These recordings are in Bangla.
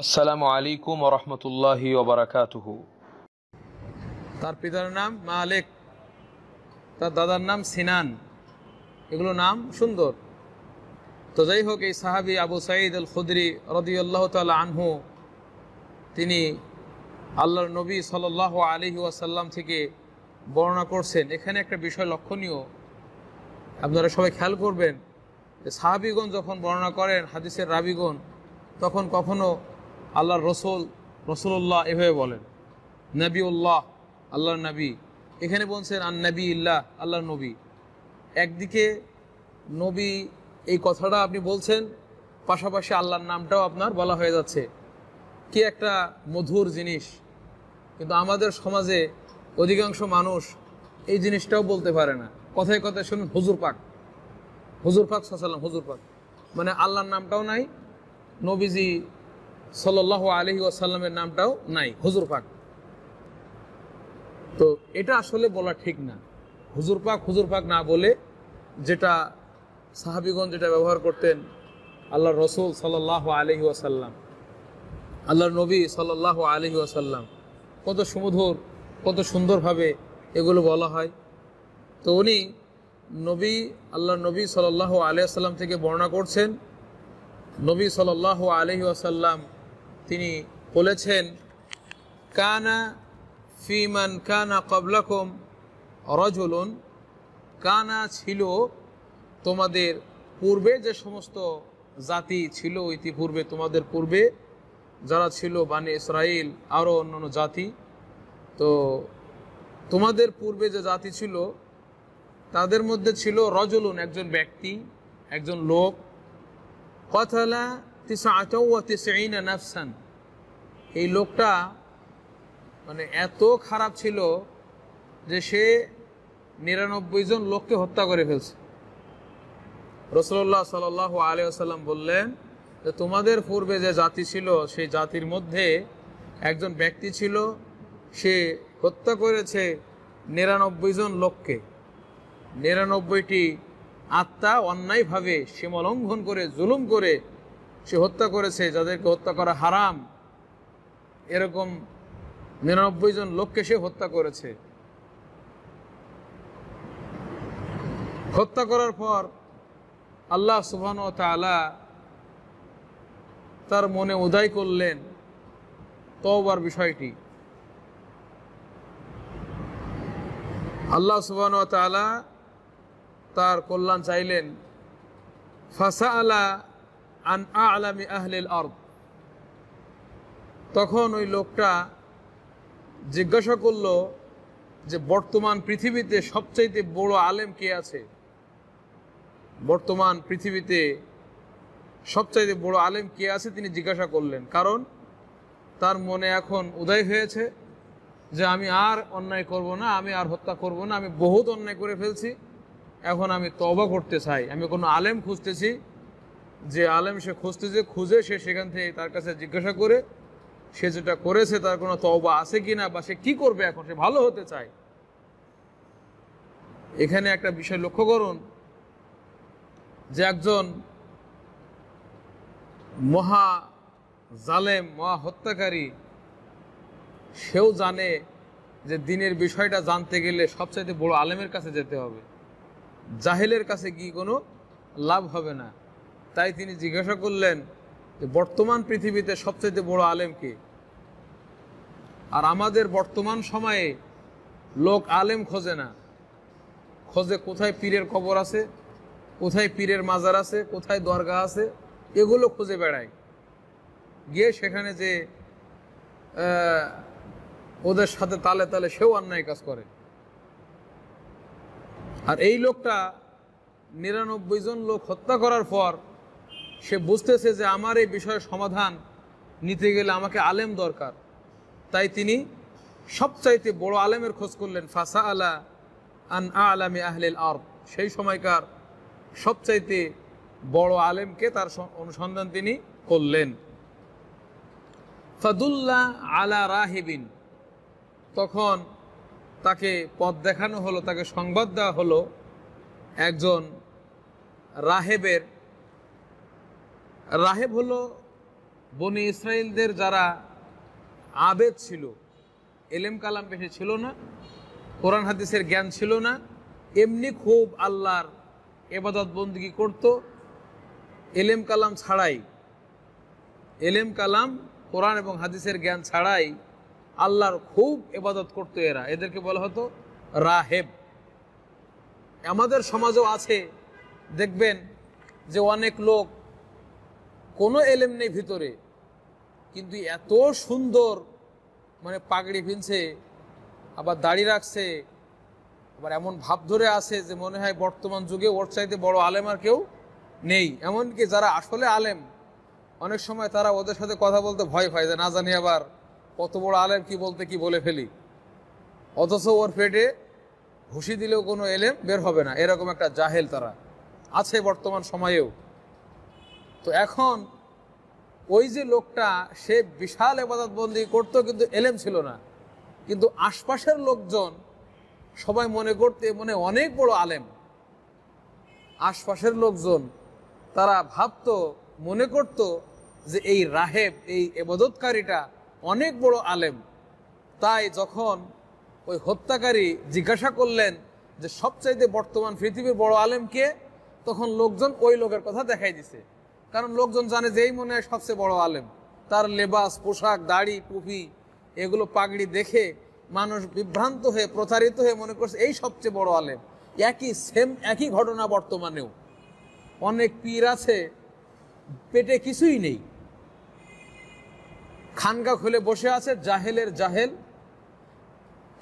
আসসালামু আলাইকুম ওয়া রাহমাতুল্লাহি ওয়া বারাকাতুহু। তার পিতার নাম মালিক, তার দাদার নাম সিনান। এগুলো নাম সুন্দর। তো যাই হোক, এই সাহাবী আবু সাঈদ আল খুদরি রাদিয়াল্লাহু তাআলা আনহু তিনি আল্লাহর নবী সাল্লাল্লাহু আলাইহি ওয়াসাল্লাম থেকে বর্ণনা করছেন। এখানে একটা বিষয় লক্ষণীয়, আপনারা সবাই খেয়াল করবেন যে সাহাবীগণ যখন বর্ণনা করেন, হাদিসের রাবীগণ, তখন কখনো আল্লাহর রসুল্লাহ এভাবে বলেন, নবীউল্লাহ, আল্লাহর নবী। এখানে বলছেন আন নবী ইল্লাহ, আল্লাহর নবী। একদিকে নবী এই কথাটা আপনি বলছেন, পাশাপাশি আল্লাহর নামটাও আপনার বলা হয়ে যাচ্ছে। কি একটা মধুর জিনিস। কিন্তু আমাদের সমাজে অধিকাংশ মানুষ এই জিনিসটাও বলতে পারে না। কথায় কথায় শুনুন হুজুর পাক, হুজুর পাক সাল্লাল্লাহু, হুজুর পাক, মানে আল্লাহর নামটাও নাই, নবীজি সাল্লাল্লাহু আলাইহি ওয়াসাল্লামের নামটাও নাই, হুজুর পাক। তো এটা আসলে বলা ঠিক না। হুজুর পাক না বলে যেটা সাহাবীগণ যেটা ব্যবহার করতেন, আল্লাহর রসুল সাল্লাল্লাহু আলাইহি ওয়াসাল্লাম, আল্লাহর নবী সাল্লাল্লাহু আলাইহি ওয়াসাল্লাম, কত সুমধুর, কত সুন্দরভাবে এগুলো বলা হয়। তো উনি আল্লাহর নবী সাল্লাল্লাহু আলাইহি ওয়াসাল্লাম থেকে বর্ণনা করছেন। নবী সাল্লাল্লাহু আলাইহি ওয়াসাল্লাম তিনি বলেছেন, কানা ফিমান কানা ক্বাবলাকুম রাজুলুন, কানা ছিল তোমাদের পূর্বে যে সমস্ত জাতি ছিল, ইতিপূর্বে তোমাদের পূর্বে যারা ছিল বানি ইসরাইল, আরও অন্যান্য জাতি। তো তোমাদের পূর্বে যে জাতি ছিল তাদের মধ্যে ছিল রাজুলুন, একজন ব্যক্তি, একজন লোক, ক্বাতালা 99 নাফসান। এই লোকটা মানে এত খারাপ ছিল যে সে 99 জন লোককে হত্যা করে ফেলছে। রাসূলুল্লাহ সাল্লাল্লাহু আলাইহি ওয়াসাল্লাম বললেন যে তোমাদের পূর্বে যে জাতি ছিল সেই জাতির মধ্যে একজন ব্যক্তি ছিল, সে হত্যা করেছে 99 জন লোককে। 99টি আত্মা অন্যায়ভাবে সীমা লঙ্ঘন করে, জুলুম করে সে হত্যা করেছে, যাদেরকে হত্যা করা হারাম, এরকম 99 জন লোককে সে হত্যা করেছে। হত্যা করার পর আল্লাহ সুবহানাহু ওয়া তাআলা তার মনে উদয় করলেন তওবার বিষয়টি। আল্লাহ সুবহানাহু ওয়া তাআলা তার কল্যাণ চাইলেন। ফাসাআলা আন আ'লামি আহলিল আরদ, তখন ওই লোকটা জিজ্ঞাসা করল যে বর্তমান পৃথিবীতে সবচাইতে বড় আলেম কে আছে? বর্তমান পৃথিবীতে সবচাইতে বড় আলেম কে আছে তিনি জিজ্ঞাসা করলেন। কারণ তার মনে এখন উদয় হয়েছে যে আমি আর অন্যায় করব না, আমি আর হত্যা করব না, আমি বহুত অন্যায় করে ফেলছি, এখন আমি তওবা করতে চাই। আমি কোনো আলেম খুঁজতেছি, যে আলেম সে খুঁজে সে সেখান থেকে তার কাছে জিজ্ঞাসা করে সে যেটা করেছে তার কোনো তওবা আছে কিনা, বা সে কি করবে, এখন সে ভালো হতে চায়। এখানে একটা বিষয় লক্ষ্য করুন যে একজন মহা জালেম, মহা হত্যাকারী, সেও জানে যে দিনের বিষয়টা জানতে গেলে সবচাইতে বড় আলেমের কাছে যেতে হবে, জাহেলের কাছে গিয়ে কোনো লাভ হবে না। তাই তিনি জিজ্ঞাসা করলেন যে বর্তমান পৃথিবীতে সবচাইতে বড় আলেম কে? আর আমাদের বর্তমান সময়ে লোক আলেম খোঁজে না, খোঁজে কোথায় পীরের কবর আছে, কোথায় পীরের মাজার আছে, কোথায় দরগা আছে, এগুলো খুঁজে বেড়ায়। গিয়ে সেখানে যে ওদের সাথে তালে তালে সেও অন্যায় কাজ করে। আর এই লোকটা 99 জন লোক হত্যা করার পর সে বুঝতেছে যে আমার এই বিষয়ের সমাধান নিতে গেলে আমাকে আলেম দরকার। তাই তিনি সবচাইতে বড় আলেমের খোঁজ করলেন। ফাসাআলা আন আ'লামি আহলিল আরদ, সেই সময়কার সবচাইতে বড় আলেমকে তার অনুসন্ধান তিনি করলেন। ফাদুল্লা আলা রাহিবিন, তখন তাকে পথ দেখানো হলো, তাকে সংবাদ দেওয়া হলো একজন রাহেবের। রাহেব হলো বনি ইসরাইলদের যারা আবেদ ছিল, এলেম কালাম বেশি ছিল না, কোরআন হাদিসের জ্ঞান ছিল না, এমনি খুব আল্লাহর ইবাদত বন্দেগী করত এলেম কালাম ছাড়াই, এলেম কালাম কোরআন এবং হাদিসের জ্ঞান ছাড়াই আল্লাহর খুব ইবাদত করতো এরা, এদেরকে বলা হতো রাহেব। আমাদের সমাজও আছে, দেখবেন যে অনেক লোক কোনো এলেম নেই ভিতরে, কিন্তু এত সুন্দর মানে পাগড়ি পিনছে, আবার দাড়ি রাখছে, আবার এমন ভাব ধরে আছে যে মনে হয় বর্তমান যুগে ওর চাইতে বড় আলেম আর কেউ নেই। এমনকি যারা আসলে আলেম অনেক সময় তারা ওদের সাথে কথা বলতে ভয় পায় যে না জানি আবার কত বড় আলেম কি বলতে কি বলে ফেলি, অথচ ওর পেটে ঘুষি দিলেও কোনো এলেম বের হবে না, এরকম একটা জাহেল তারা আছে বর্তমান সময়েও। তো এখন ওই যে লোকটা সে বিশাল ইবাদত বন্দেগী করতো কিন্তু এলেম ছিল না, কিন্তু আশপাশের লোকজন সবাই মনে করতে মনে অনেক বড় আলেম। আশপাশের লোকজন তারা ভাবতো, মনে করত যে এই রাহেব, এই ইবাদতকারীটা অনেক বড় আলেম। তাই যখন ওই হত্যাকারী জিজ্ঞাসা করলেন যে সবচাইতে বর্তমান পৃথিবীর বড় আলেম কে, তখন লোকজন ওই লোকের কথা দেখাই দিছে, কারণ লোকজন জানে যে এই মনে হয় সবচেয়ে বড় আলেম। তার লেবাস, পোশাক, দাড়ি, টুপি, এগুলো পাগড়ি দেখে মানুষ বিভ্রান্ত হয়ে প্রতারিত হয়ে মনে করছে এই সবচেয়ে বড় আলেম। একই ঘটনা বর্তমানেও অনেক পীর আছে পেটে কিছুই নেই, খানকা খুলে বসে আছে, জাহেলের জাহেল।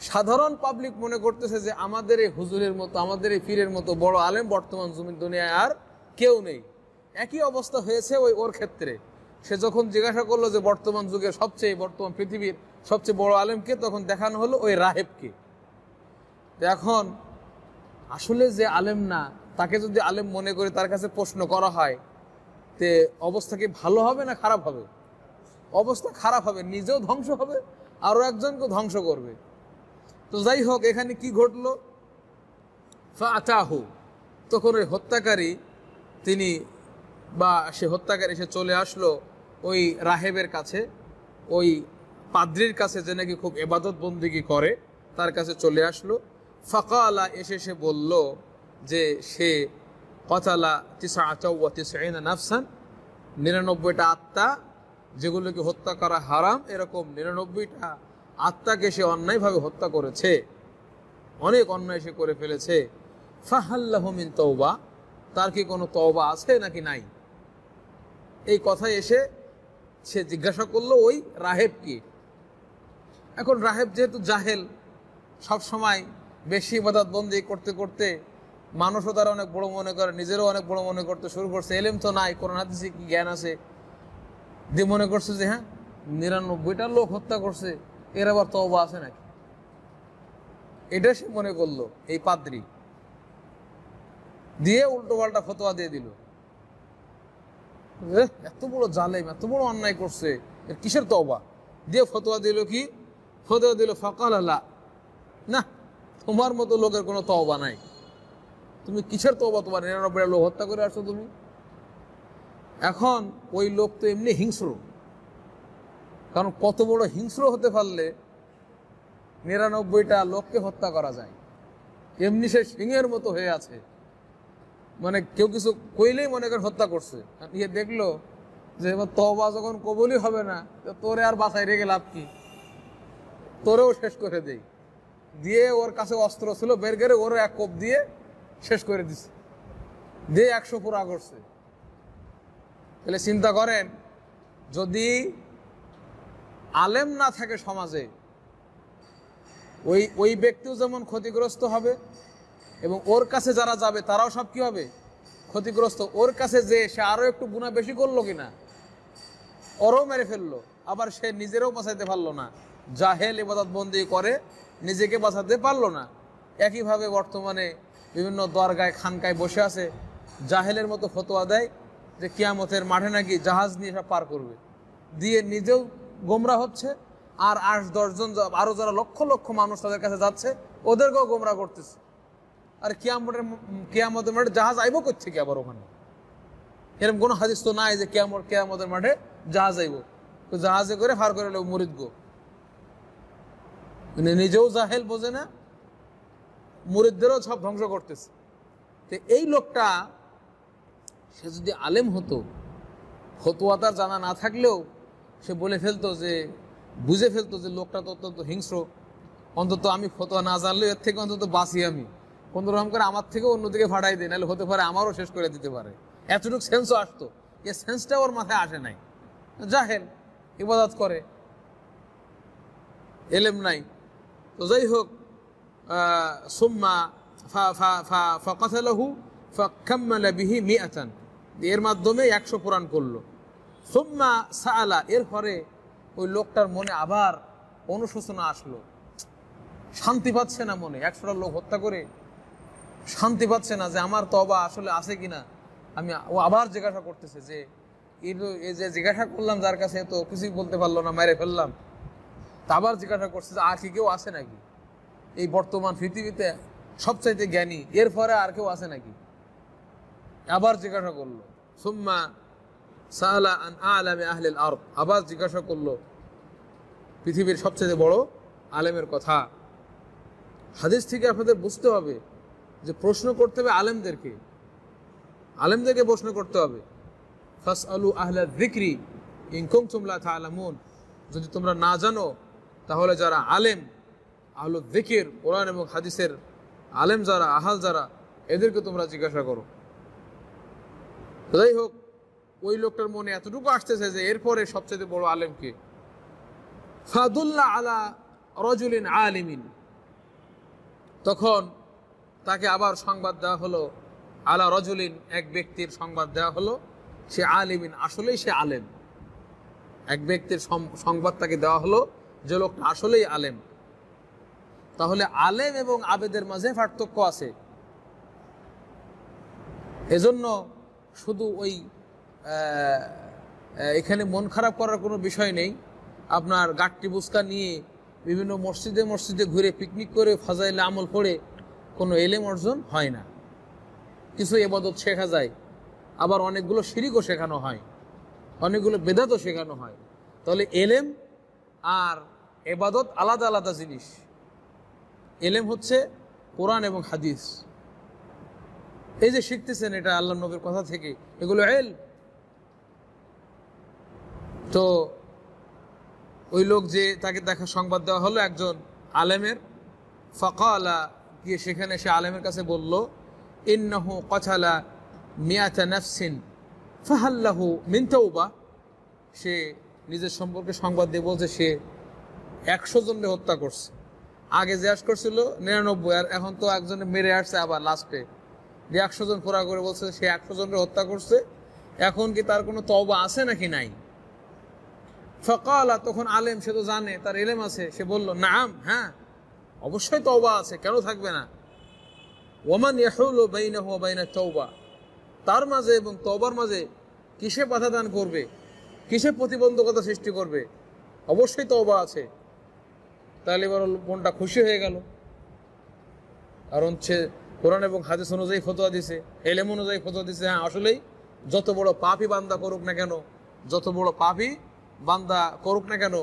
সাধারণ পাবলিক মনে করতেছে যে আমাদের এই হুজুরের মতো, আমাদের এই পীরের মতো বড় আলেম বর্তমান জমিন দুনিয়ায় আর কেউ নেই। একই অবস্থা হয়েছে ওর ক্ষেত্রে। সে যখন জিজ্ঞাসা করলো যে বর্তমান পৃথিবীর সবচেয়ে বড় আলেমকে, তখন দেখানো হলো ওই রাহেবকে। এখন আসলে যে আলেম না, তাকে যদি আলেম মনে করে তার কাছে প্রশ্ন করা হয়, তে অবস্থা কি ভালো হবে না খারাপ হবে? অবস্থা খারাপ হবে, নিজেও ধ্বংস হবে, আরো একজনকে ধ্বংস করবে। তো যাই হোক, এখানে কি ঘটলো, ফাআতাহু, তখন ওই হত্যাকারী সে চলে আসলো ওই রাহেবের কাছে, ওই পাদ্রির কাছে, যে নাকি খুব ইবাদত বন্দেগী করে, তার কাছে চলে আসলো। ফাকালা, এসে সে বলল যে সে কতালা 99 নাফসান, 99টা আত্মা যেগুলোকে হত্যা করা হারাম, এরকম 99টা আত্মাকে সে অন্যায়ভাবে হত্যা করেছে, অনেক অন্যায় সে করে ফেলেছে। ফাহাল্লাহু মিন তওবা, তার কি কোনো তওবা আছে নাকি নাই? এই কথা এসে সে জিজ্ঞাসা করলো ওই রাহেব কি। এখন রাহেব যেহেতু জাহেল, সব সময় বেশি ইবাদত বন্দেগী করতে করতে মানুষও তারা অনেক বড় মনে করে, নিজেরও অনেক বড় মনে করতে শুরু করছে। এলেম তো নাই, কোরআন হাদিসে কি জ্ঞান আছে, দিয়ে মনে করছে যে হ্যাঁ 99টা লোক হত্যা করছে, এর আবার তওবা আছে নাকি, এটা সে মনে করলো। এই পাদ্রী দিয়ে উল্টো পাল্টা ফতোয়া দিয়ে দিল, এত বড় জালেম, এত বড় অন্যায় করছে, এর কিসের তওবা? দিয়ে ফতোয়া দিল কি? ফতোয়া দিল ফাকালা লা, না, তোমার মতো লোকের কোনো তওবা নাই, তুমি কিসের তওবা? তোমার 99টা লোক হত্যা করে আসছো তুমি। এখন ওই লোক তো এমনি হিংস্র, কারণ কত বড় হিংস্র হতে পারলে 99টা লোককে হত্যা করা যায়। এমনি সে সিংহের মতো হয়ে আছে, মানে কেউ কিছু কইলেই মনে করে হত্যা করছে। ইয়ে দেখলো যে এবার তওবা যখন কবুলই হবে না, তোরে আর বাঁচাই রেখে লাভ কি, তোরেও শেষ করে দেই। দিয়ে ওর কাছে অস্ত্র ছিল, বের করে ওরও এক কোপ দিয়ে শেষ করে দিছে, দিয়ে 100 পুরা করছে। তাহলে চিন্তা করেন, যদি আলেম না থাকে সমাজে, ওই ব্যক্তিও যেমন ক্ষতিগ্রস্ত হবে, এবং ওর কাছে যারা যাবে তারাও সব কি হবে? ক্ষতিগ্রস্ত। ওর কাছে যে সে আরো একটু গুনাহ বেশি করলো কিনা, ওরও মেরে ফেললো, আবার সে নিজেরও বাঁচাইতে পারলো না। জাহেল ইবাদত বন্দেগী করে, নিজেকে বাঁচাতে পারলো না। একইভাবে বর্তমানে বিভিন্ন দরগায়, খানকায় বসে আছে, জাহেলের মতো ফতোয়া দেয় যে কিয়ামতের মাঠে নাকি জাহাজ নিয়ে সব পার করবে, দিয়ে নিজেও গোমরা হচ্ছে, আর 8-10 জন আরো যারা লক্ষ লক্ষ মানুষ তাদের কাছে যাচ্ছে, ওদেরকেও গোমরা করতেছে। আর কিয়ামতের মাঠে জাহাজ আইব করছে কি আবার ওখানে? এরকম কোনো হাদিস তো নাই যে কিয়ামতের মাঠে জাহাজ আইব, তো জাহাজে করে ফার করে মুরিদ গো, মানে নিজেও জাহেল, বোঝে না, মুরিদদেরও সব ধ্বংস করতেছে। তো এই লোকটা সে যদি আলেম হতো, ফতোয়া তার জানা না থাকলেও সে বলে ফেলতো, যে বুঝে ফেলতো যে লোকটা তো অত্যন্ত হিংস্র, অন্তত আমি ফতোয়া না জানলেও এর থেকে অন্তত বাঁচি, আমি কোনো রকম করে আমার থেকে অন্যদিকে ফাটাই দিই, নাহলে হতে পারে আমারও শেষ করে দিতে পারে, এতটুকু সেন্সও আসতো। এ সেন্সটা ওর মাথায় আসে নাই, জাহেল, ইবাদত করে, এলেম নাই। তো যাই হোক, সুম্মা ফাকাতালাহু ফাকাম্মালা বিহি মিআতান, এর মাধ্যমে 100 পূরণ করলো। সুম্মা সাআলা, এরপরে ওই লোকটার মনে আবার অনুশোচনা আসলো, শান্তি পাচ্ছে না মনে, 100টা লোক হত্যা করে শান্তি পাচ্ছে না যে আমার তওবা আসলে আছে কিনা। ও আবার জিজ্ঞাসা করতেছে যে এই যে জিজ্ঞাসা করলাম যার কাছে, তো কিছুই বলতে পারলো না, মেরে ফেললাম। তা আবার জিজ্ঞাসা করছে যে আর কি কেউ আছে নাকি এই বর্তমান পৃথিবীতে সবচাইতে জ্ঞানী, এরপরে আর কেউ আছে নাকি, আবার জিজ্ঞাসা করলো। সুম্মা সাআলা আন আ'লামি আহলিল আরদ, আবার জিজ্ঞাসা করলো পৃথিবীর সবচেয়ে বড় আলেমের কথা। হাদিস থেকে আপনাদের বুঝতে হবে যে প্রশ্ন করতে হবে আলেমদেরকে, আলেমদেরকে প্রশ্ন করতে হবে। ফাসআলু আহলা যিকরি ইন কুনতুম লা তা'লামুন, যদি তোমরা না জানো তাহলে যারা আলেম, আহলু যিকির, কোরআন এবং হাদিসের আলেম যারা, আহাল যারা, এদেরকে তোমরা জিজ্ঞাসা করো। যাই হোক, ওই লোকটার মনে এতটুকু আসতেছে যে এরপরে সবচেয়ে বড় আলেমকে। ফাদুল্লাহ আলা রাজুলিন আলিমিন, তখন তাকে আবার সংবাদ দেওয়া হলো, আলা রাজুলিন, এক ব্যক্তির সংবাদ দেওয়া হলো, সে আলিমিন, আসলেই সে আলেম। এক ব্যক্তির সংবাদ তাকে দেওয়া হলো যে লোকটা আসলেই আলেম। তাহলে আলেম এবং আবেদের মাঝে পার্থক্য আছে। এজন্য শুধু ওই এখানে মন খারাপ করার কোনো বিষয় নেই। আপনার গাট্টি বুসকা নিয়ে বিভিন্ন মসজিদে মসজিদে ঘুরে পিকনিক করে ফাজাইলে আমল পড়ে কোনো এলেম অর্জন হয় না। কিছু ইবাদত শেখা যায়, আবার অনেকগুলো শিরিকও শেখানো হয়, অনেকগুলো বেদাতও শেখানো হয়। তাহলে এলেম আর ইবাদত আলাদা আলাদা জিনিস। এলেম হচ্ছে কোরআন এবং হাদিস, এই যে শিখতেছেন এটা আল্লাহ নবীর কথা থেকে, এগুলো এলম। তো ওই লোক যে তাকে দেখা সংবাদ দেওয়া হলো একজন আলেমের, ফাকালা, গিয়ে সেখানে সে আলেমের কাছে বলল, ইন্নাহু কাতালা মিয়াতা নাফসিন ফাহাল্লাহু মিন তাওবা, সে নিজের সম্পর্কে সংবাদ দিয়ে বলছে সে 100 জনকে হত্যা করছে। আগে জিজ্ঞাসা করছিল 99, আর এখন তো একজনে মেরে আসছে আবার লাস্টে 100 জন পুরা করে বলছে সে 100 জনকে হত্যা করছে। এখন কি তার কোনো তওবা আছে নাকি নাই? ফাকালা, তখন আলেম, সে তো জানে, তার ইলম আছে, সে বলল, নাম, হ্যাঁ অবশ্যই তওবা আছে, কেন থাকবে না। ওয়ামান ইয়াহুলু বাইনাহু ওয়া বাইনাত তাওবা, তার মাঝে এবং তওবার মাঝে কিসে বাধা দান করবে, কিসে প্রতিবন্ধকতা সৃষ্টি করবে, অবশ্যই তওবা আছে। তাহলে এবার মনটা খুশি হয়ে গেল, কারণ সে কোরআন এবং হাদিস অনুযায়ী ফতোয়া দিছে, ইলম অনুযায়ী ফতোয়া দিছে। হ্যাঁ আসলেই যত বড় পাপী বান্দা করুক না কেন, যত বড় পাপী বান্দা করুক না কেন,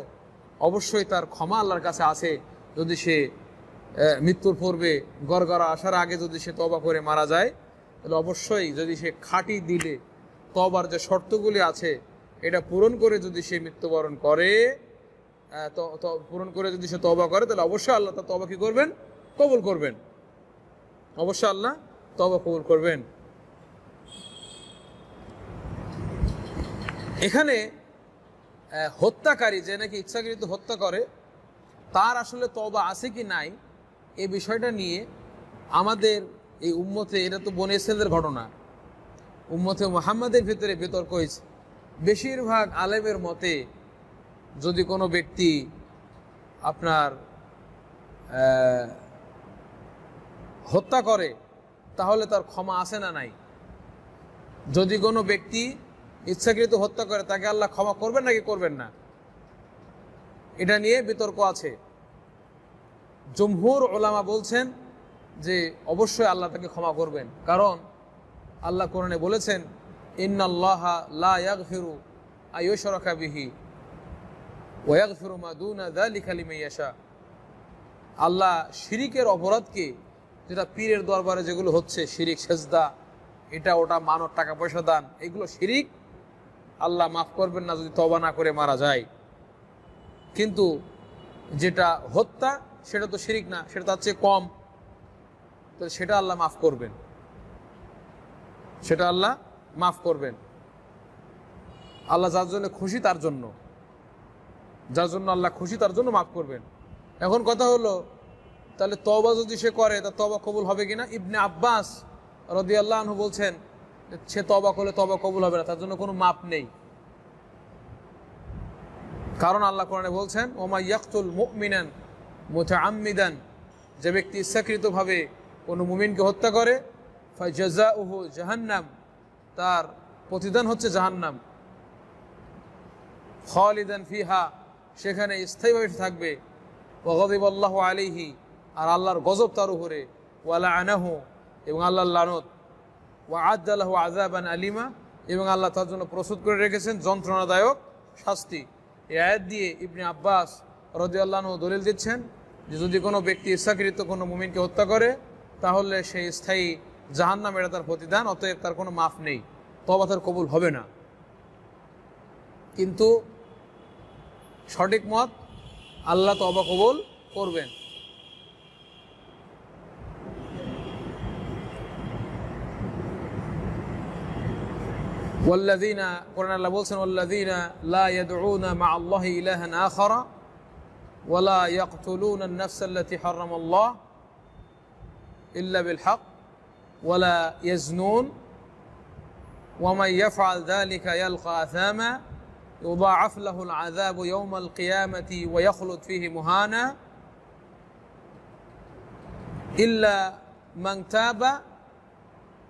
অবশ্যই তার ক্ষমা আল্লাহর কাছে আছে। যদি সে মৃত্যুর পূর্বে গড়গড়া আসার আগে যদি সে তওবা করে মারা যায়, তাহলে অবশ্যই, যদি সে খাঁটি দিলে তওবার যে শর্তগুলি আছে এটা পূরণ করে যদি সে মৃত্যুবরণ করে, পূরণ করে যদি সে তওবা করে, তাহলে অবশ্যই আল্লাহ তার তওবা কি করবেন? কবুল করবেন। অবশ্যই আল্লাহ তওবা কবুল করবেন। এখানে হত্যাকারী যে নাকি ইচ্ছাকৃত হত্যা করে, তার আসলে তওবা আছে কি নাই, এই বিষয়টা নিয়ে আমাদের এই উম্মতে, এটা তো বনী ইসরাঈলের ঘটনা, উম্মতে মুহাম্মাদের ভিতরে বিতর্ক হয়েছে। বেশিরভাগ আলেমের মতে যদি কোনো ব্যক্তি আপনার হত্যা করে তাহলে তার ক্ষমা আছে না নাই। যদি কোনো ব্যক্তি ইচ্ছাকৃত হত্যা করে তাকে আল্লাহ ক্ষমা করবেন নাকি করবেন না, এটা নিয়ে বিতর্ক আছে। জমহুর উলামা বলছেন যে অবশ্যই আল্লাহ তাকে ক্ষমা করবেন, কারণ আল্লাহ কোরআনে বলেছেন, ইন্নাল্লাহা লা ইয়াগফিরু আইয়ুশরাকা বিহি ওয়া ইয়াগফিরু মা দুনা যালিকা লিমান ইয়াশা। আল্লাহ শিরিকের অপরাধকে, যেটা পীরের দরবারে যেগুলো হচ্ছে শিরিক, সেজদা, এটা ওটা, মানব টাকা পয়সা দান, এগুলো শিরিক, আল্লাহ মাফ করবেন না যদি তওবা না করে মারা যায়। কিন্তু যেটা হত্যা, সেটা তো শিরিক না, সেটা তার চেয়ে কম, তো সেটা আল্লাহ মাফ করবেন, সেটা আল্লাহ মাফ করবেন। আল্লাহ যার জন্য খুশি তার জন্য, যার জন্য আল্লাহ খুশি তার জন্য মাফ করবেন। এখন কথা হলো, তাহলে তওবা যদি সে করে তা তওবা কবুল হবে কিনা? ইবনে আব্বাস রাদিয়াল্লাহু আনহু বলছেন সে তওবা করলে তওবা কবুল হবে না, তার জন্য কোনো মাপ নেই। কারণ আল্লাহ কোরআনে বলছেন, ওমা ইয়াকতুল মুমিনান মুতাআম্মিদান, যে ব্যক্তি ইচ্ছাকৃতভাবে কোনো মুমিনকে হত্যা করে, ফাজাযাউহু জাহান্নাম, তার প্রতিদান হচ্ছে জাহান্নাম, খালিদান ফিহা, সেখানে স্থায়ীভাবে থাকবে, ওয়া গাযিবাল্লাহু আলাইহি, আর আল্লাহর গজব তার উপরে, ওয়া লাআনাহু, এবং আল্লাহর লানত, ওয়া আ'আদ্দা লাহু আযাবান আলিমা, এবং আল্লাহ তার জন্য প্রস্তুত করে রেখেছেন যন্ত্রণাদায়ক শাস্তি। এই আয়াত দিয়ে ইবনে আব্বাস রাদিয়াল্লাহু আনহু দলিল দিচ্ছেন যে যদি কোনো ব্যক্তি ইচ্ছাকৃত কোনো মুমিনকে হত্যা করে তাহলে সেই স্থায়ী জাহান্নাম, এটা তার প্রতিদান, অতএব তার কোনো মাফ নেই, তওবা তার কবুল হবে না। কিন্তু সঠিক মত, আল্লাহ তওবা কবুল করবেন। والذين قرآن الله বলছেন والذين لا يدعون مع الله إلها آخر ولا يقتلون النفس التي حرم الله إلا بالحق ولا يزنون ومن يفعل ذلك يلقى أثاما يضاعف له العذاب يوم القيامة ويخلد فيه مهانا إلا من تاب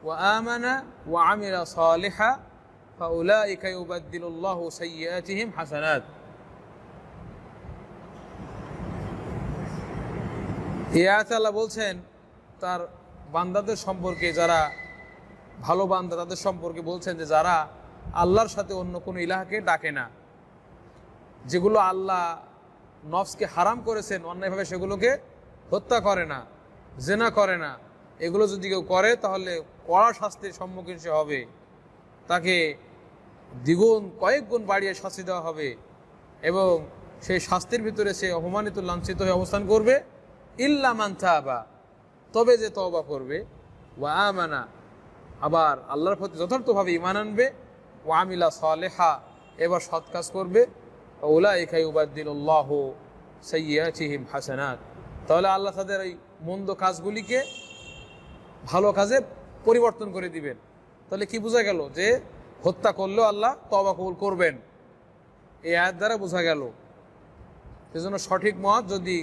وآمن وعمل صالحا فأولئك يبدل الله سيئاتهم حسنات। এই আয়াতে আল্লাহ বলছেন তার বান্দাদের সম্পর্কে, যারা ভালো বান্দা তাদের সম্পর্কে বলছেন যে যারা আল্লাহর সাথে অন্য কোনো ইলাহকে ডাকে না, যেগুলো আল্লাহ নফসকে হারাম করেছেন অন্যায়ভাবে সেগুলোকে হত্যা করে না, জেনা করে না, এগুলো যদি কেউ করে তাহলে কড়া শাস্তির সম্মুখীন সে হবে, তাকে দ্বিগুণ কয়েক গুণ বাড়িয়ে শাস্তি দেওয়া হবে এবং সেই শাস্তির ভিতরে সে অপমানিত, লাঞ্ছিত হয়ে অবস্থান করবে। ইল্লা মান তাবা, তবে যে তওবা করবে, ওয়া আমানা, আবার আল্লাহর প্রতি যথার্থভাবে ঈমান আনবে, ওয়া আমিলা সালেহা, এবার সৎ কাজ করবে, উলাইকা ইউবাদদিলুল্লাহু সাইয়্যাতিহিম হাসানাত, তাহলে আল্লাহ তাদের এই মন্দ কাজগুলিকে ভালো কাজে পরিবর্তন করে দিবেন। তাহলে কি বোঝা গেল? যে হত্যা করলেও আল্লাহ তওবা কবুল করবেন, এই আয়াত দ্বারা বোঝা গেল। সেজন্য সঠিক মত, যদি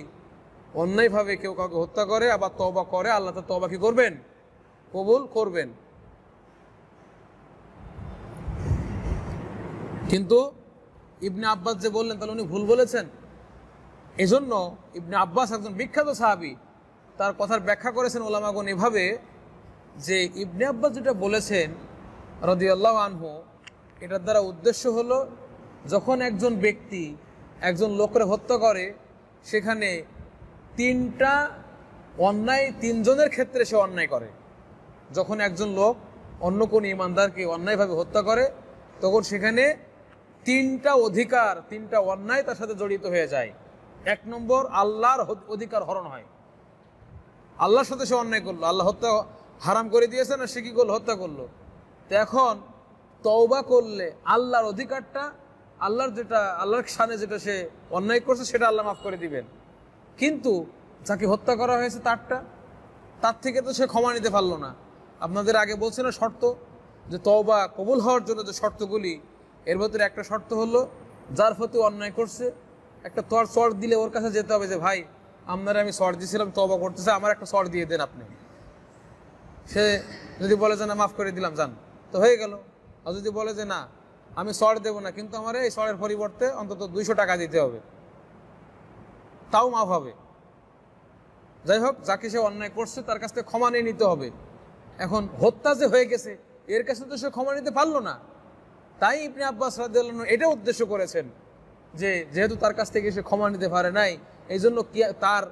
অন্যায়ভাবে কেউ কাউকে হত্যা করে আবার তওবা করে, আল্লাহ তার তওবা কি করবেন? কবুল করবেন। কিন্তু ইবনে আব্বাস যে বললেন তাহলে উনি ভুল বলেছেন। এজন্য ইবনে আব্বাস একজন বিখ্যাত সাহাবী, তার কথার ব্যাখ্যা করেছেন ওলামাগণ এভাবে যে ইবনে আব্বাস যেটা বলেছেন রাদিয়াল্লাহু আনহু, এটার দ্বারা উদ্দেশ্য হলো যখন একজন ব্যক্তি একজন লোকের হত্যা করে, সেখানে তিনটা অন্যায়, তিনজনের ক্ষেত্রে সে অন্যায় করে। যখন একজন লোক অন্য কোন ইমানদারকে অন্যায়ভাবে হত্যা করে, তখন সেখানে তিনটা অধিকার, তিনটা অন্যায় তার সাথে জড়িত হয়ে যায়। এক নম্বর, আল্লাহর অধিকার হরণ হয়। আল্লাহর সাথে সে অন্যায় করলো, আল্লাহ হত্যা হারাম করে দিয়েছে না, সে কি করলো? হত্যা করলো। তো এখন তওবা করলে আল্লাহর অধিকারটা, আল্লাহর যেটা, আল্লাহর শানে যেটা সে অন্যায় করছে সেটা আল্লাহ মাফ করে দিবেন। কিন্তু যাকে হত্যা করা হয়েছে তার থেকে তো সে ক্ষমা নিতে পারলো না। আপনাদের আগে বলছি না শর্ত, যে তওবা কবুল হওয়ার জন্য যে শর্তগুলি, এর ভেতরে একটা শর্ত হলো যার প্রতি অন্যায় করছে একটা চড় দিলে ওর কাছে যেতে হবে যে ভাই আপনারা আমি চড় দিয়েছিলাম, তওবা করতেছে, আমার একটা চড় দিয়ে দেন আপনি। সে যদি বলে যে না মাফ করে দিলাম যান, তো হয়ে গেল। আর যদি বলে যে না আমি চড় দেবো না, কিন্তু আমার এই চড়ের পরিবর্তে অন্তত 200 টাকা দিতে হবে, তাও মাফ হবে। যাই হোক, যাকে সে অন্যায় করছে তার কাছ থেকে ক্ষমা নিয়ে নিতে হবে। এখন হত্যা যে হয়ে গেছে এর কাছে তো সে ক্ষমা নিতে পারলো না, তাই ইবনে আব্বাস রাদিয়াল্লাহু আনহু এটা উদ্দেশ্য করেছেন যে যেহেতু তার কাছ থেকে সে ক্ষমা নিতে পারে নাই, এই জন্য তার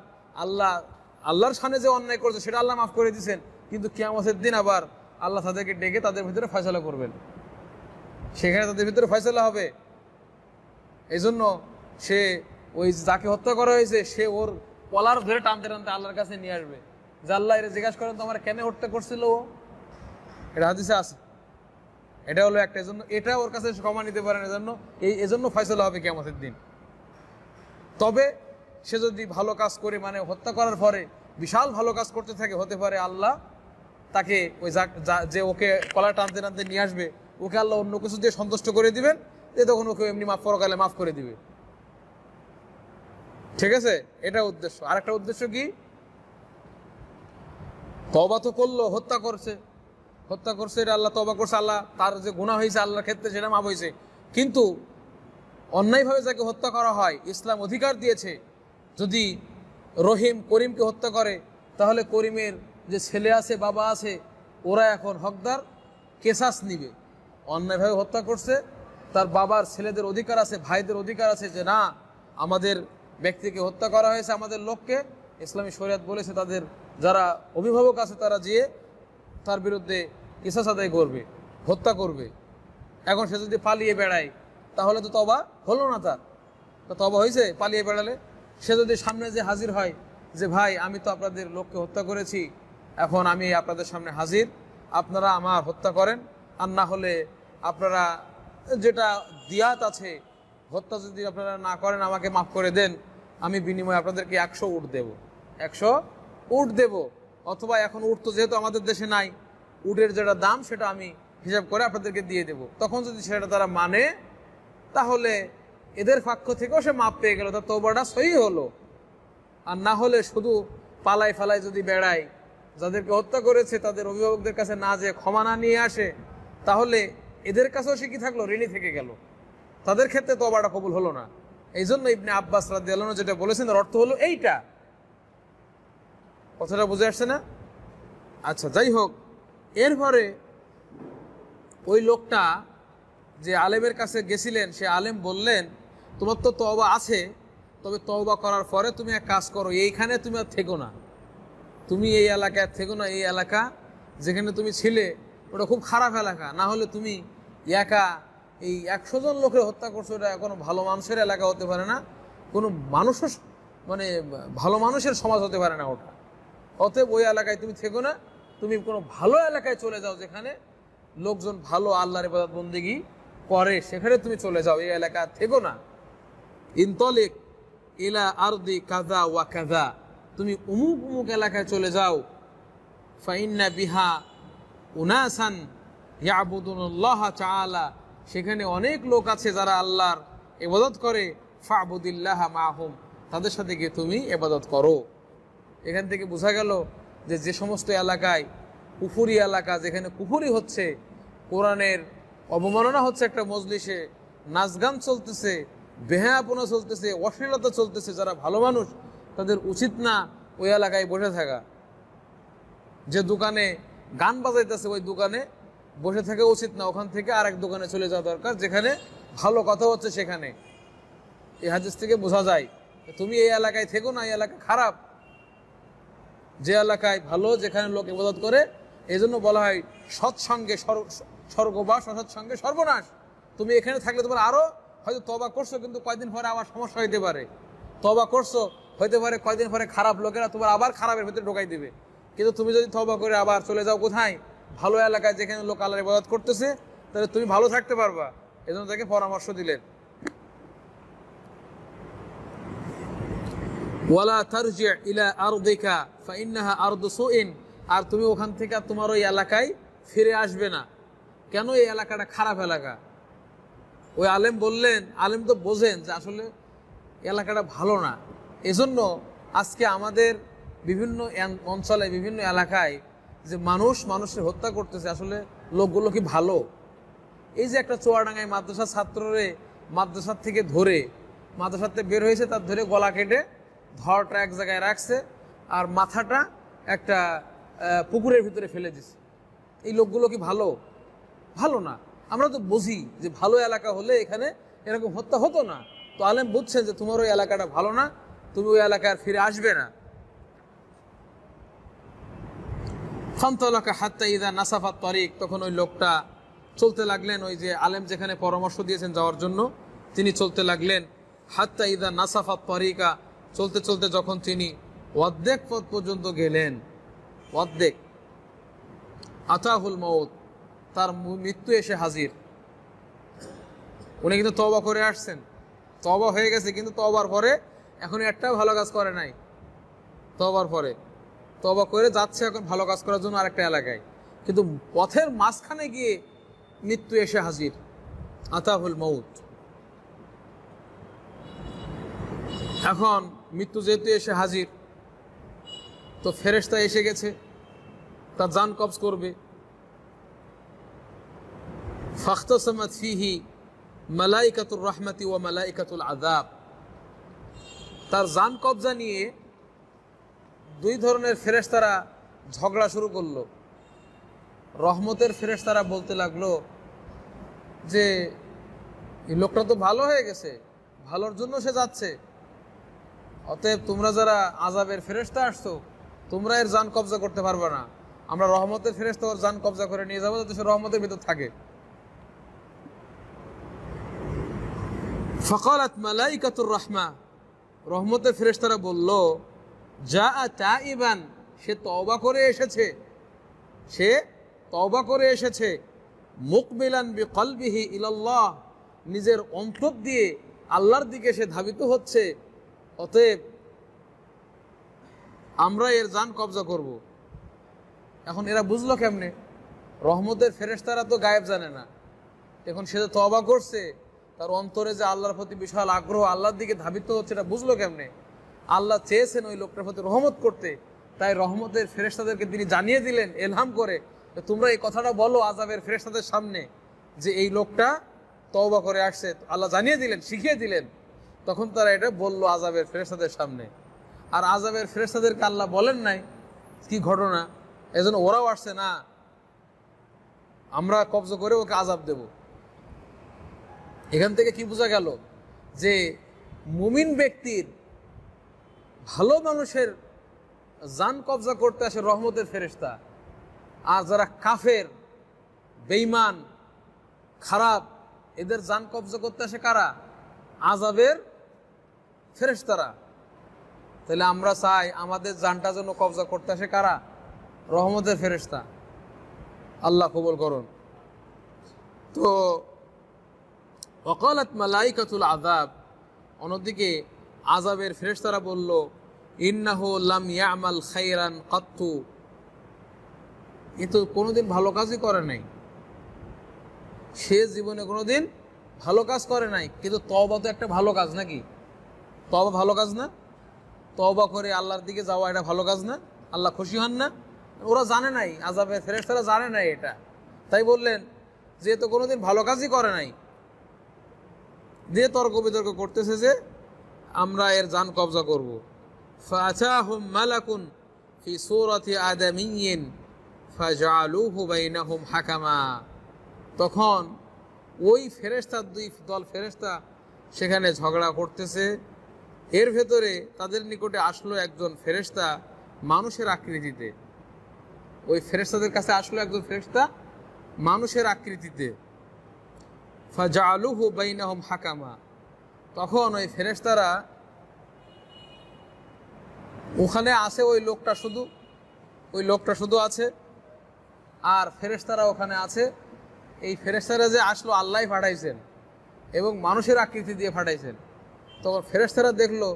আল্লাহর সামনে যে অন্যায় করেছে সেটা আল্লাহ মাফ করে দিয়েছেন, কিন্তু কিয়ামতের দিন আবার আল্লাহ তাদেরকে ডেকে তাদের ভিতরে ফয়সালা করবেন, সেখানে তাদের ভিতরে ফয়সালা হবে। এই জন্য সে ওই যাকে হত্যা করা হয়েছে সে ওর কলার ধরে টানতে টানতে আল্লাহর কাছে নিয়ে আসবে যে আল্লাহ এটা জিজ্ঞাসা করেন তো আমার কেন হত্যা করছিল ও, এটা হাদিসে আছে। এটা হলো একটা, এজন্য এটা ওর কাছে ক্ষমা নিতে পারেন, এজন্য ফয়সালা হবে কিয়ামতের দিন। তবে সে যদি ভালো কাজ করে, মানে হত্যা করার পরে বিশাল ভালো কাজ করতে থাকে, হতে পারে আল্লাহ তাকে ওই যে ওকে কলা টানতে টানতে নিয়ে আসবে ওকে আল্লাহ অন্য কিছু দিয়ে সন্তুষ্ট করে দিবেন, যে তখন ওকে এমনি পরকালে মাফ করে দিবে। ঠিক আছে, এটা উদ্দেশ্য। আর একটা উদ্দেশ্য কি, তওবা তো করলো, হত্যা করছে এটা আল্লাহ তওবা করছে, আল্লাহ তার যে গুনাহ হয়েছে আল্লাহর ক্ষেত্রে সেটা মাফ হয়েছে। কিন্তু অন্যায়ভাবে যাকে হত্যা করা হয়, ইসলাম অধিকার দিয়েছে যদি রহিম করিমকে হত্যা করে তাহলে করিমের যে ছেলে আছে বাবা আছে ওরা এখন হকদার, কেসাস নিবে। অন্যায়ভাবে হত্যা করছে, তার বাবার ছেলেদের অধিকার আছে, ভাইদের অধিকার আছে যে না আমাদের ব্যক্তিকে হত্যা করা হয়েছে, আমাদের লোককে ইসলামী শরিয়াত বলেছে তাদের যারা অভিভাবক আছে তারা যেয়ে তার বিরুদ্ধে কেসাস আদায় করবে, হত্যা করবে। এখন সে যদি পালিয়ে বেড়ায় তাহলে তো তওবা হলো না, তার তো তওবা হয়েছে পালিয়ে বেড়ালে। সে যদি সামনে যে হাজির হয় যে ভাই আমি তো আপনাদের লোককে হত্যা করেছি, এখন আমি আপনাদের সামনে হাজির, আপনারা আমার হত্যা করেন, আর না হলে আপনারা যেটা দিয়াত আছে হত্যা যদি আপনারা না করেন আমাকে মাফ করে দেন, আমি বিনিময়ে আপনাদেরকে 100 উট দেব, 100 উট দেব। অথবা এখন উট তো যেহেতু আমাদের দেশে নাই, উটের যেটা দাম সেটা আমি হিসাব করে আপনাদেরকে দিয়ে দেব। তখন যদি সেটা তারা মানে তাহলে এদের পক্ষ থেকেও সে মাপ পেয়ে গেল, তার তওবাটা সহি হলো। আর না হলে শুধু পালাই ফালাই যদি বেড়ায়, যাদেরকে হত্যা করেছে তাদের অভিভাবকদের কাছে না যে ক্ষমা না নিয়ে আসে, তাহলে এদের কাছেও সে কি থাকলো, ঋণী থেকে গেল, তাদের ক্ষেত্রে তওবাটা কবুল হলো না। এই জন্য ইবনে আব্বাস রাদিয়াল্লাহু আনহু যেটা বলেছেন এর অর্থ হলো এইটা। কথাটা বুঝে আসছে না? আচ্ছা, যাই হোক, এরপরে ওই লোকটা যে আলেমের কাছে গেছিলেন সে আলেম বললেন তোমার তো তওবা আছে, তবে তওবা করার পরে তুমি এক কাজ করো, এইখানে তুমি আর থেকো না, তুমি এই এলাকায় থেকো না, এই এলাকা যেখানে তুমি ছিলে ওটা খুব খারাপ এলাকা, না হলে তুমি একা এই 100 জন লোকের হত্যা করছো, এটা কোনো ভালো মানুষের এলাকা হতে পারে না, কোনো মানুষের মানে ভালো মানুষের সমাজ হতে পারে না ওটা। অতএব ওই এলাকায় তুমি থেকো না, তুমি কোনো ভালো এলাকায় চলে যাও যেখানে লোকজন ভালো আল্লাহর ইবাদত বন্দেগী করে, সেখানে তুমি চলে যাও, এই এলাকা থেকো না। ইনতলিক ইলা আরদি কাযা ওয়া কাযা, তুমি অমুক অমুক এলাকায় চলে যাও। ফাইন্না বিহা উনাসান ইয়াবুদুনাল্লাহ তাআলা, সেখানে অনেক লোক আছে যারা আল্লাহর ইবাদত করে। ফাবুদিল্লাহ মাহুম, তাদের সাথে গিয়ে তুমি ইবাদত করো। এখান থেকে বোঝা গেল যে সমস্ত এলাকায় কুফরি এলাকা, যেখানে কুফরি হচ্ছে, কোরআনের অবমাননা হচ্ছে, একটা মজলিসে নাচ গান চলতেছে, বেহায়াপনা চলতেছে, অশ্লীলতা চলতেছে, যারা ভালো মানুষ তাদের উচিত না ওই এলাকায় বসে থাকা। যে দোকানে গান বাজাইতেছে ওই দোকানে বসে থাকা উচিত না, ওখান থেকে আরেক দোকানে চলে যাওয়া দরকার যেখানে ভালো কথা হচ্ছে সেখানে। এই হাদিস থেকে বোঝা যায় তুমি এই এলাকায় থেকো না, এই এলাকা খারাপ, যে এলাকায় ভালো, যেখানে লোক ইবাদত করে। এই জন্য বলা হয় সৎসঙ্গে স্বর্গবাস, অসৎসঙ্গে সর্বনাশ। তুমি এখানে থাকলে তোমার আরো হয়তো তওবা করছো, কিন্তু কয়দিন পরে আবার সমস্যা হইতে পারে। তওবা করছো, হইতে পারে কয়দিন পরে খারাপ লোকেরা তোমার আবার খারাপের ভিতরে ঢোকাই দিবে। কিন্তু তুমি যদি তওবা করে আবার চলে যাও কোথায়, ভালো এলাকায় যেখানে লোক আল্লাহর ইবাদত করতেছে, তাহলে তুমি ভালো থাকতে পারবা। এজন্য তাকে পরামর্শ দিলেন, ওয়ালা তারজি ইলা আরদিকা ফাইন্নাহা আরদু সুইন, আর তুমি ওখান থেকে তোমার ওই এলাকায় ফিরে আসবে না। কেন? এই এলাকাটা খারাপ এলাকা। ওই আলেম বললেন, আলেম তো বোঝেন যে আসলে এলাকাটা ভালো না। এজন্য আজকে আমাদের বিভিন্ন অঞ্চলে, বিভিন্ন এলাকায় যে মানুষের হত্যা করতেছে, আসলে লোকগুলো কি ভালো? এই যে একটা চুয়াডাঙ্গায় মাদ্রাসার ছাত্ররে মাদ্রাসার থেকে ধরে, মাদ্রাসাতে বের হয়েছে, তার ধরে গলা কেটে ধরটা এক জায়গায় রাখছে আর মাথাটা একটা পুকুরের ভিতরে ফেলে দিছে। এই লোকগুলো কি ভালো? ভালো না। আমরা তো বুঝি যে ভালো এলাকা হলে এখানে এরকম হত্যা হতো না। তো আলেম বুঝছেন যে তোমার ওই এলাকাটা ভালো না, তুমি ওই এলাকায় আর ফিরে আসবে না। ফান্তলাকা হাত্তা ইদা নাসাফাত তারিক, তখন ওই লোকটা চলতে লাগলেন, ওই যে আলেম যেখানে পরামর্শ দিয়েছেন যাওয়ার জন্য তিনি চলতে লাগলেন। হাত্তা ইদা নাসাফাত তারিকা, চলতে চলতে যখন তিনি অর্ধেক পথ পর্যন্ত গেলেন, অর্ধেক, আতাহুল মউত, তার মৃত্যু এসে হাজির। উনি কিন্তু তওবা করে আসছেন, তওবা হয়ে গেছে, কিন্তু তওবার পরে এখন একটাও ভালো কাজ করে নাই। তওবার পরে তওবা করে যাচ্ছে এখন ভালো কাজ করার জন্য আরেকটা এলাকায়, কিন্তু পথের মাঝখানে গিয়ে মৃত্যু এসে হাজির, আতাহুল মউত। এখন মৃত্যু যেহেতু এসে হাজির, তো ফেরেশতা এসে গেছে, তার জান কবজ করবে। ফাখতাসামাত ফিহি মালাইকাতুর রাহমাতি ওয়া মালাইকাতুল আযাব, তার জান কবজা নিয়ে দুই ধরনের ফেরেশতারা ঝগড়া শুরু করলো। রহমতের ফেরেশতারা বলতে লাগলো যে এই লোকটা তো ভালো হয়ে গেছে, ভালোর জন্য সে যাচ্ছে, অতএব তোমরা যারা আযাবের ফেরেশতা আসছো তোমরা এর জান কবজা করতে পারবে না, আমরা রহমতের ফেরেশতা ওর জান কবজা করে নিয়ে যাবো যাতে সে রহমতের ভিতর থাকে। ফাকালাত মালাইকাতুর রাহমা, রহমতের ফেরেশতারা বলল, জাআ তাইবান, সে তওবা করে এসেছে, সে তওবা করে এসেছে, মুকবিলান বিকলবিহি ইলাল্লাহ, নিজের অন্তর দিয়ে আল্লাহর দিকে সে ধাবিত হচ্ছে, অতএব আমরা এর জান কবজা করব। এখন এরা বুঝলো কেমনে? রহমতের ফেরেশতারা তো গায়েব জানে না। এখন সে তো তওবা করছে, তার অন্তরে যে আল্লাহর প্রতি বিশাল আগ্রহ, আল্লাহর দিকে ধাবিত হচ্ছে, এটা বুঝলো কেমনে? আল্লাহ চেয়েছেন ওই লোকটার প্রতি রহমত করতে, তাই রহমতের ফেরেশতাদেরকে তিনি জানিয়ে দিলেন এলহাম করে, তোমরা এই কথাটা বলো আযাবের ফেরেশতাদের সামনে যে এই লোকটা তওবা করে আসছে। আল্লাহ জানিয়ে দিলেন, শিখিয়ে দিলেন, তখন তারা এটা বলল আযাবের ফেরেশতাদের সামনে। আর আযাবের ফেরেশতাদেরকে আল্লাহ বলেন নাই কি ঘটনা, এজন্য ওরাও আসছে না আমরা কবজা করে ওকে আযাব দেব। এখান থেকে কি বোঝা গেল যে মুমিন ব্যক্তির, ভালো মানুষের জান কবজা করতে আসে রহমতের ফেরেশতা, আর যারা কাফের, বেঈমান, খারাপ, এদের জান কবজা করতে আসে কারা? আযাবের ফেরেশতারা। তাহলে আমরা চাই আমাদের জানটা যেন কবজা করতে আসে কারা? রহমতের ফেরেশতা। আল্লাহ কবুল করুন। তো ওয়াকালাত মালাইকাতুল আযাব, অন্যদিকে আযাবের ফেরেশতারা বলল, ইন্নাহু লাম ইয়ামাল খাইরান কাত্তু, এ তো কোনোদিন ভালো কাজই করে নাই, সে জীবনে কোনোদিন ভালো কাজ করে নাই। কিন্তু তওবা তো একটা ভালো কাজ নাকি? তওবা ভালো কাজ না? তওবা করে আল্লাহর দিকে যাওয়া এটা ভালো কাজ না? আল্লাহ খুশি হন না? ওরা জানে নাই, আযাবের ফেরেশতারা জানে নাই এটা, তাই বললেন যে তো কোনোদিন ভালো কাজই করে নাই, দিয়ে তর্ক বিতর্ক করতেছে যে আমরা এর জান কবজা করব। ফাআতাহুম মালাকুন ফি সূরাতি আদামিয়্যিন ফাজআলুহু বাইনাহুম হাকামা, তখন ওই ফেরেশতার দুই দল ফেরেশতা সেখানে ঝগড়া করতেছে, এর ভেতরে তাদের নিকটে আসলো একজন ফেরেশতা মানুষের আকৃতিতে। ওই ফেরেশতাদের কাছে আসলো একজন ফেরেশতা মানুষের আকৃতিতে। ফাজআলুহু বাইনাহুম হাকামা, তখন ওই ফেরেশতারা ওখানে আছে, ওই লোকটা শুধু আছে, আর ফেরেশতারা ওখানে আছে। এই ফেরেশতারা যে আসলো আল্লাহ পাঠাইছেন এবং মানুষের আকৃতি দিয়ে পাঠাইছেন। তখন ফেরেশতারা দেখলো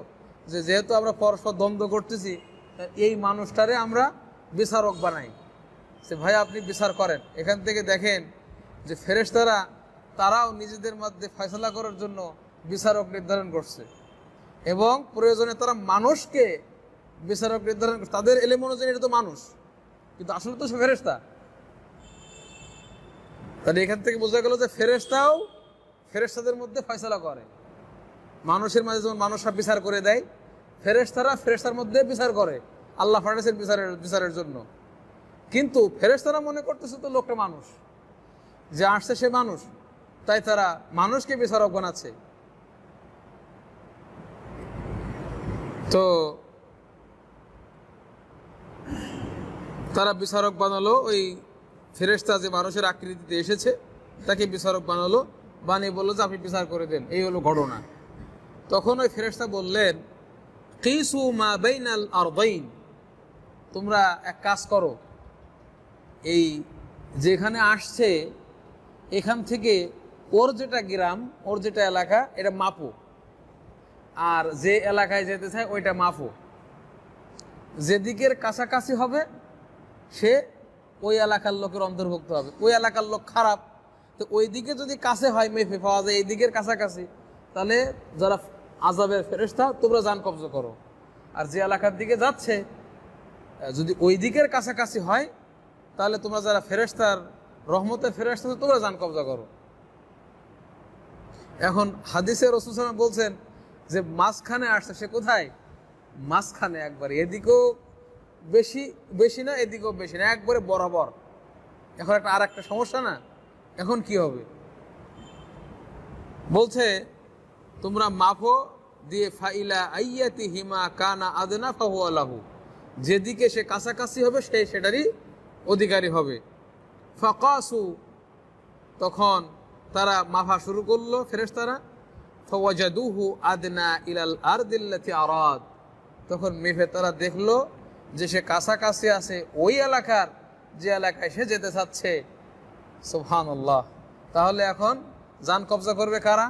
যে যেহেতু আমরা পরস্পর দ্বন্দ্ব করতেছি, এই মানুষটারে আমরা বিচারক বানাই, সে ভাই আপনি বিচার করেন। এখান থেকে দেখেন যে ফেরেশতারা তারাও নিজেদের মধ্যে ফয়সালা করার জন্য বিচারক নির্ধারণ করছে, এবং প্রয়োজনে তারা মানুষকে বিচারক নির্ধারণ করছে। তাদের এলেম অনুযায়ী এটা তো মানুষ, কিন্তু আসলে তো সে ফেরেশতা। তাহলে এখান থেকে বোঝা গেল যে ফেরেশতাও ফেরেশতাদের মধ্যে ফয়সালা করে। মানুষের মাঝে যেমন মানুষরা বিচার করে দেয়, ফেরেশতারা ফেরেশতার মধ্যে বিচার করে, আল্লাহ পাঠাইছেন বিচারের জন্য। কিন্তু ফেরেশতারা মনে করতেছে তো লোকটা মানুষ, যে আসছে সে মানুষ, তাই তারা মানুষকে বিচারক বানাচ্ছে। তো তারা বিচারক বানালো, ওই ফেরেশতা যে মানুষের আকৃতিতে এসেছে তাকে বিচারক বানালো, বানিয়ে বললো যে আপনি বিচার করে দেন, এই হলো ঘটনা। তখন ওই ফেরেশতা বললেন, কিসু মা বাইনাল আরদাইন, তোমরা এক কাজ করো, এই যেখানে আসছে এখান থেকে ওর যেটা গ্রাম, ওর যেটা এলাকা, এটা মাপো, আর যে এলাকায় যেতে চায় ওইটা মাপো। যেদিকের কাছাকাছি হবে সে ওই এলাকার লোকের অন্তর্ভুক্ত হবে। ওই এলাকার লোক খারাপ, তো ওই দিকে যদি কাছে হয় মেপে পাওয়া যায় এই দিকের কাছাকাছি, তাহলে যারা আযাবের ফেরেশতা তোমরা জান কবজা করো। আর যে এলাকার দিকে যাচ্ছে যদি ওই দিকের কাছাকাছি হয়, তাহলে তোমরা যারা ফেরেশতার রহমতের ফেরেশতা তোমরা জান কবজা করো। এখন হাদিসে রাসূল সাল্লাল্লাহু আলাইহি ওয়াসাল্লাম বলছেন যে মাঝখানে আসছে, সে কোথায়? মাঝখানে, একবারে এদিকেও বেশি বেশি না, এদিকেও বেশি না, একবারে বরাবর। এখন একটা আর একটা সমস্যা না, এখন কি হবে? বলছে তোমরা মাপো দিয়ে, ফাইলা আইয়াতি হিমা কানা আদনা ফাহুয়া লাহু, যেদিকে সে কাছাকাছি হবে সে সেটারই অধিকারী হবে। ফাকাসু, তখন তারা মাপা শুরু করলো ফেরেশতারা। ফাওয়াজাদুহু আদনা ইলাল আরদিল্লাতি আরাদ, তখন মেপে তারা দেখলো যে সে কাছাকাছি আছে ওই এলাকার যে এলাকায় সে যেতে চাচ্ছে। সুবহানাল্লাহ। তাহলে এখন জান কবজা করবে কারা?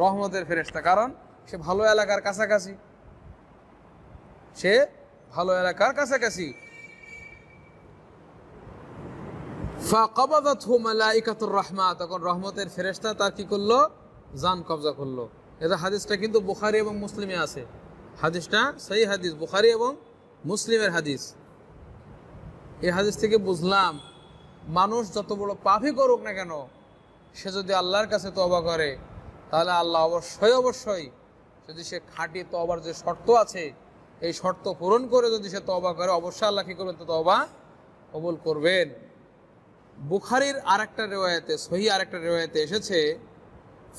রহমতের ফেরেশতা, কারণ সে ভালো এলাকার কাছাকাছি, সে ভালো এলাকার কাছাকাছি। ফাকাবাদাতহু মালাইকাতুর রাহমা, তখন রহমতের ফেরেশতা তার কি করলো? জান কবজা করলো। এটা হাদিসটা কিন্তু বুখারী এবং মুসলিমে আছে, হাদিসটা সহিহ হাদিস, বুখারী এবং মুসলিমের হাদিস। এই হাদিস থেকে বুঝলাম মানুষ যত বড় পাপই করুক না কেন, সে যদি আল্লাহর কাছে তওবা করে তাহলে আল্লাহ অবশ্যই যদি সে খাঁটি তওবার যে শর্ত আছে এই শর্ত পূরণ করে যদি সে তওবা করে, অবশ্যই আল্লাহ কি করবেন? তো তওবা কবুল করবেন। বুখারীর আরেকটা রিওয়ায়াতে, সহিহ আরেকটা রিওয়ায়াতে এসেছে,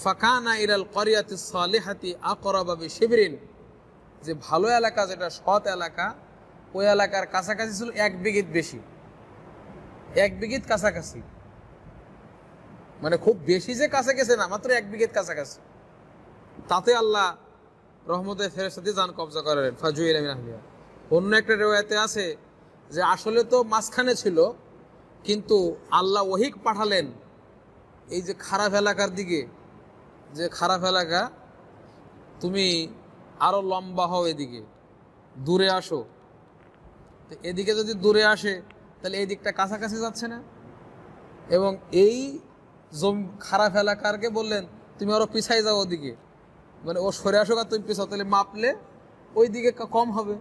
ফাকানা ইলাল ক্বরিয়াতিস সালিহাতি আকরাবা বিশিবরিন, যে ভালো এলাকা, যেটা সৎ এলাকা, ওই এলাকার কাছাকাছি ছিল 1 বিঘিত বেশি, 1 বিঘিত কাছাকাছি, মানে খুব বেশি যে কাছে গেছে না, মাত্র 1 বিঘিত কাছাকাছি। তাতে আল্লাহ রহমতের ফেরেশতা দিয়ে জান কবজা করেন। ফাজুইলা মিন আহলিহা। অন্য একটা রিওয়ায়াতে আছে যে আসলে তো মাঝখানে ছিল, কিন্তু আল্লাহ ওহী পাঠালেন এই যে খারাপ এলাকার দিকে, যে খারাপ এলাকা, তুমি আরো লম্বা হও, এদিকে দূরে আসো। তো এদিকে যদি দূরে আসে তাহলে এই দিকটা কাছাকাছি যাচ্ছে না, এবং এই খারাপ এলাকারকে বললেন তুমি আরো পিছাই যাও ওদিকে, মানে ও সরে আসো আর তুমি পিছাও, তাহলে মাপলে ওই দিকে কম হবে,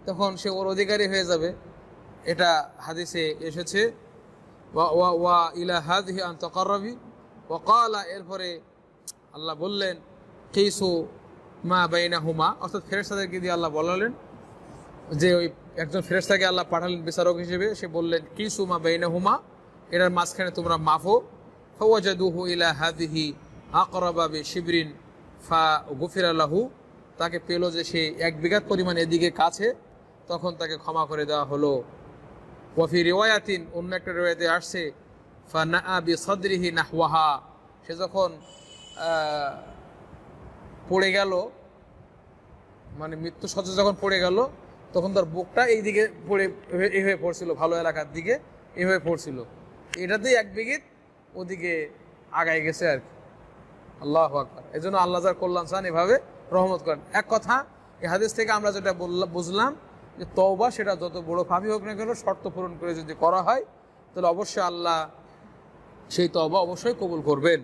তখন সে ওর অধিকারী হয়ে যাবে। এটা হাদিসে এসেছে। ওয়া ইলা হাযিহি আন তাকাররাবি ওয়া ক্বালা, এরপরে আল্লাহ বললেন কিসু মা বাইনাহুমা, অর্থাৎ ফেরেশতাদেরকে দিয়ে আল্লাহ বলালেন যে ওই একজন ফেরেশতাকে আল্লাহ পাঠালেন বিচারক হিসেবে, সে বললেন কিসু মা বাইনাহুমা, এটার মাঝখানে তোমরা মাফো। ফাওয়াজাদুহু ইলা হাযিহি আকরাবা বিশিবরিন ফাগুফিরা লাহু, তাকে পেল যে সে 1 বিঘাত পরিমাণ এদিকে কাছে, তখন তাকে ক্ষমা করে দেওয়া হলো। ওয়াফি রিওয়ায়াতিন, অন্য একটা রিওয়ায়াতে আসছে, ফানাআ বিসাদরিহি নাহওয়াহা, সে যখন পড়ে গেল, মানে মৃত্যু সজ্জা যখন পড়ে গেল, তখন তার বুকটা এইদিকে পড়ে এভাবে পড়ছিল, ভালো এলাকার দিকে এভাবে পড়ছিল, এটাতেই 1 বিঘিত ওদিকে আগায় গেছে আর কি। আল্লাহু আকবার। এই জন্য আল্লাহ যার কল্যাণ চান এভাবে রহমত করেন। এক কথা, এই হাদিস থেকে আমরা যেটা বুঝলাম যে তওবা সেটা যত বড় পাপী হোক না কেন, শর্ত পূরণ করে যদি করা হয় তাহলে অবশ্যই আল্লাহ সেই তওবা অবশ্যই কবুল করবেন।